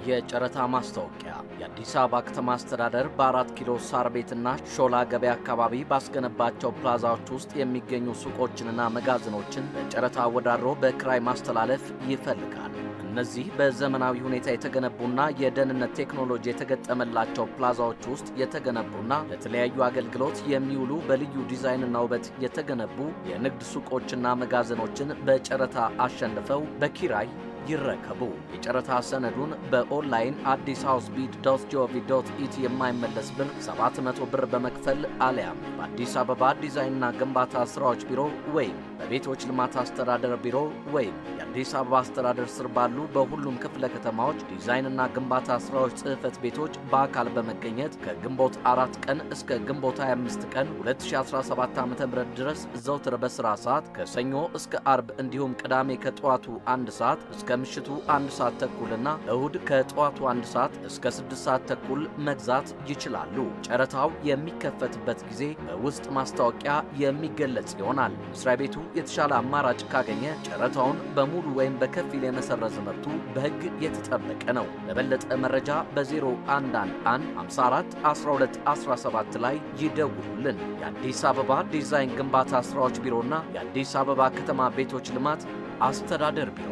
የጨረታ ማስታወቂያ የአዲስ አበባ ከተማ አስተዳደር በ4 ኪሎ ሳር ቤትና ሾላ ገበያ አካባቢ ባስገነባቸው ፕላዛዎች ውስጥ የሚገኙ ሱቆችንና መጋዘኖችን በጨረታ አወዳድሮ በክራይ ማስተላለፍ ይፈልጋል። እነዚህ በዘመናዊ ሁኔታ የተገነቡና የደህንነት ቴክኖሎጂ የተገጠመላቸው ፕላዛዎች ውስጥ የተገነቡና ለተለያዩ አገልግሎት የሚውሉ በልዩ ዲዛይንና ውበት የተገነቡ የንግድ ሱቆችና መጋዘኖችን በጨረታ አሸንፈው በኪራይ ይረከቡ። የጨረታ ሰነዱን በኦንላይን addishousebid.gov.it የማይመለስ ብር 700 ብር በመክፈል አሊያም በአዲስ አበባ ዲዛይንና ግንባታ ስራዎች ቢሮ ወይም በቤቶች ልማት አስተዳደር ቢሮ ወይም የአዲስ አበባ አስተዳደር ስር ባሉ በሁሉም ክፍለ ከተማዎች ዲዛይንና ግንባታ ስራዎች ጽሕፈት ቤቶች በአካል በመገኘት ከግንቦት 4 ቀን እስከ ግንቦት 25 ቀን 2017 ዓ.ም ድረስ ዘውትር በስራ ሰዓት ከሰኞ እስከ አርብ እንዲሁም ቅዳሜ ከጠዋቱ 1 ሰዓት እስከ ምሽቱ 1 ሰዓት ተኩልና እሁድ ከጠዋቱ 1 ሰዓት እስከ 6 ሰዓት ተኩል መግዛት ይችላሉ። ጨረታው የሚከፈትበት ጊዜ በውስጥ ማስታወቂያ የሚገለጽ ይሆናል። መስሪያ ቤቱ የተሻለ አማራጭ ካገኘ ጨረታውን በሙሉ ወይም በከፊል የመሰረዝ መብቱ በሕግ የተጠበቀ ነው። ለበለጠ መረጃ በ0111 54 12 17 ላይ ይደውሉልን። የአዲስ አበባ ዲዛይን ግንባታ ስራዎች ቢሮና የአዲስ አበባ ከተማ ቤቶች ልማት አስተዳደር ቢሮ